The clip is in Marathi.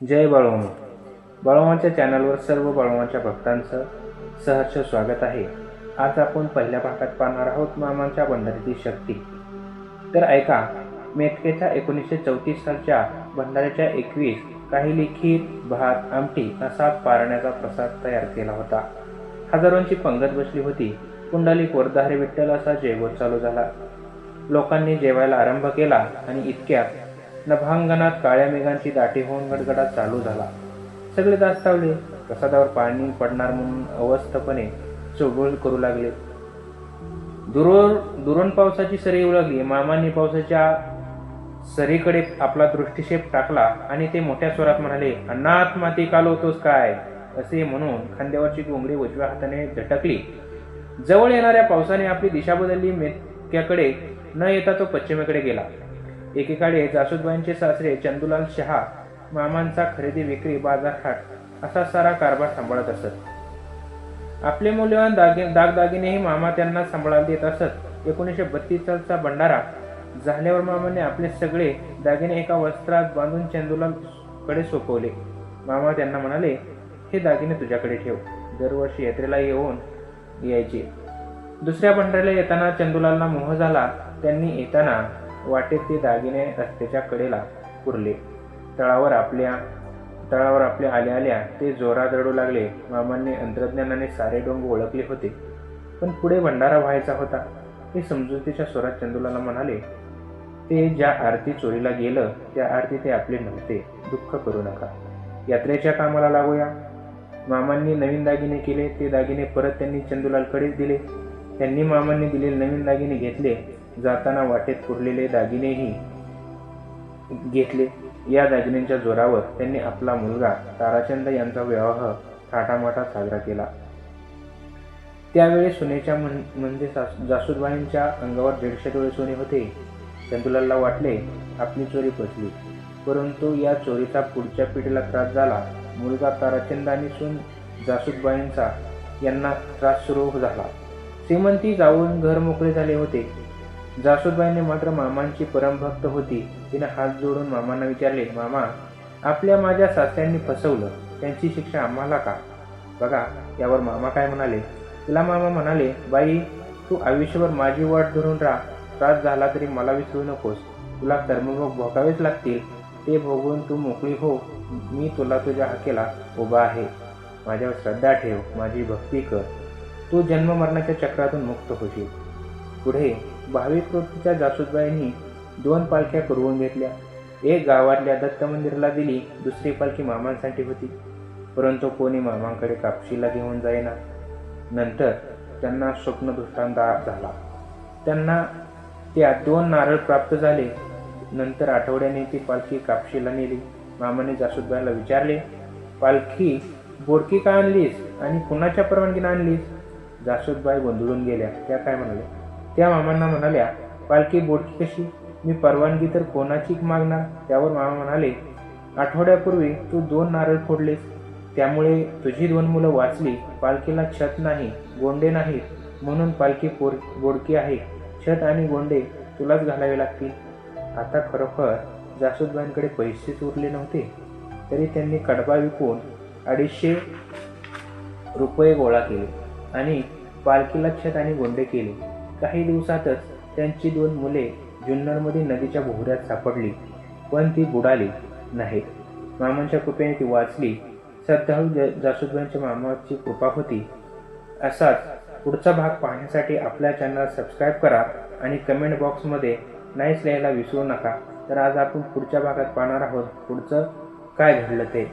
जय बाळूमामा. बाळूमामाच्या चॅनलवर सर्व बाळूमामाच्या भक्तांचं सहर्ष स्वागत आहे. आज आपण पहिल्या भागात पाहणार आहोत मामांच्या भंडारीची शक्ती. तर ऐका, मेतकेच्या 1934 सालच्या भंडाऱ्याच्या 21 काही खीर, भात, आमटी असा पारण्याचा प्रसाद तयार केला होता. हजारोंची पंगत बसली होती. पुंडलिक वरदा हरी विठ्ठल असा जयघोष चालू झाला. लोकांनी जेवायला आरंभ केला आणि इतक्यात नभांगणात काळ्या मेघांची दाटी होऊन गडगडाट चालू झाला. सगळे दास्तावले. प्रसादावर पाणी पडणार म्हणून अवस्थपणे चुळबुळ करू लागले. दुरून पावसाची सरी येऊ लागली. मामांनी पावसाच्या सरीकडे आपला दृष्टिक्षेप टाकला आणि ते मोठ्या स्वरात म्हणाले, "अण्णात माती कालवतोस काय?" असे म्हणून खांद्यावरची घोंगडी उजव्या हाताने झटकली. जवळ येणाऱ्या पावसाने आपली दिशा बदलली. मेतक्याकडे न येता तो पश्चिमेकडे गेला. एकेकाळी जासूदबाईंचे सासरे चंदूलाल शहा मामांचा खरेदी विक्री बाजारहाट असा सारा कारभार सांभाळत असत. आपले मौल्यवान दागदागिनेही मामा त्यांना सांभाळायला देत असत. 1932 सालचा भंडारा झाल्यावर मामाने आपले सगळे दागिने एका वस्त्रात बांधून चंदूलाल कडे सोपवले. मामा त्यांना म्हणाले, "हे दागिने तुझ्याकडे ठेव. दरवर्षी यात्रेला यायचे." दुसऱ्या भंडाऱ्याला येताना चंदूलालला मोह झाला. त्यांनी येताना वाटेत ते दागिने रस्त्याच्या कडेला पुरले. तळावर आपल्या आल्या ते जोरात रडू लागले. मामांनी अंतर्ज्ञानाने सारे डोंग ओळखले होते, पण पुढे भंडारा व्हायचा होता. ते समजुतीच्या स्वरात चंदूलाला म्हणाले, "ते ज्या आरती चोरीला गेलं त्या आरती ते आपले नव्हते. दुःख करू नका. यात्रेच्या कामाला लागूया." मामांनी नवीन दागिने केले. ते दागिने परत त्यांनी चंदूलालकडे दिले. त्यांनी मामांनी दिलेले नवीन दागिने घेतले. जाताना वाटेत पुरलेले दागिनेही घेतले. या दागिन्यांच्या जोरावर त्यांनी आपला मुलगा ताराचंद यांचा विवाह थाटामाटात साजरा केला. त्यावेळी सोन्याच्या म्हणजे जासूदबाईंच्या अंगावर 150 तोळे सोने होते. चंदूलालला वाटले आपली चोरी पचली, परंतु या चोरीचा पुढच्या पिढीला त्रास झाला. मुलगा ताराचंद आणि सून जासूदबाईंचा यांना त्रास सुरू झाला. श्रीमंती जाऊन घर मोकळे झाले होते. जासूदबाईंनी मात्र मामांची परमभक्त होती. तिने हात जोडून मामांना विचारले, "मामा, आपल्या माझ्या सासऱ्यांनी फसवलं, त्यांची शिक्षा आम्हाला का?" बघा यावर मामा काय म्हणाले. तिला मामा म्हणाले, "बाई, तू आयुष्यभर माझी वाट धरून राहा. त्रास झाला तरी मला विसरू नकोस. तुला कर्मभोग भोगावेच लागतील. ते भोगून तू मोकळी हो. मी तुला तुझ्या हाकेला उभा आहे. माझ्यावर श्रद्धा ठेव. माझी भक्ती कर. तू जन्ममरणाच्या चक्रातून मुक्त होशील." पुढे भाविक वृत्तीच्या जासूदबाईंनी 2 पालख्या पुरवून घेतल्या. एक गावातल्या दत्त मंदिराला दिली. दुसरी पालखी मामांसाठी होती, परंतु कोणी मामांकडे कापशीला घेऊन जाईना. नंतर त्यांना स्वप्नदृष्टांत झाला. त्यांना त्या 2 नारळ प्राप्त झाले. नंतर आठवड्याने ती पालखी कापशीला नेली. मामाने जासूदबाईंना विचारले, "पालखी बोडकी का आणलीस आणि कुणाच्या परवानगीने आणलीस?" जासूदबाई गोंधळून गेल्या. त्या काय म्हणाल्या? त्या मामांना म्हणाल्या, "पालखी बोडकी कशी? मी परवानगी तर कोणाची मागणार?" त्यावर मामा म्हणाले, "आठवड्यापूर्वी तू 2 नारळ फोडलेस, त्यामुळे तुझी 2 मुलं वाचली. पालखीला छत नाही, गोंडे नाहीत, म्हणून पालखी बोडकी आहे. छत आणि गोंडे तुलाच घालावे लागतील." आता खरोखर जासूदबाईंकडे पैसेच उरले नव्हते, तरी त्यांनी कडबा विकून 250 रुपये गोळा केले आणि पालखीला छत आणि गोंडे केले. काही दिवसातच त्यांची 2 मुले जुन्नरमध्ये नदीच्या भोवऱ्यात सापडली, पण ती बुडाली नाहीत. मामांच्या कृपेने ती वाचली. श्रद्धाळू जासूदबाईंच्या मामाची कृपा होती. असाच पुढचा भाग पाहण्यासाठी आपल्या चॅनलला सबस्क्राईब करा आणि कमेंट बॉक्समध्ये नाईस लिहायला विसरू नका. तर आज आपण पुढच्या भागात पाहणार आहोत पुढचं काय घडलं ते.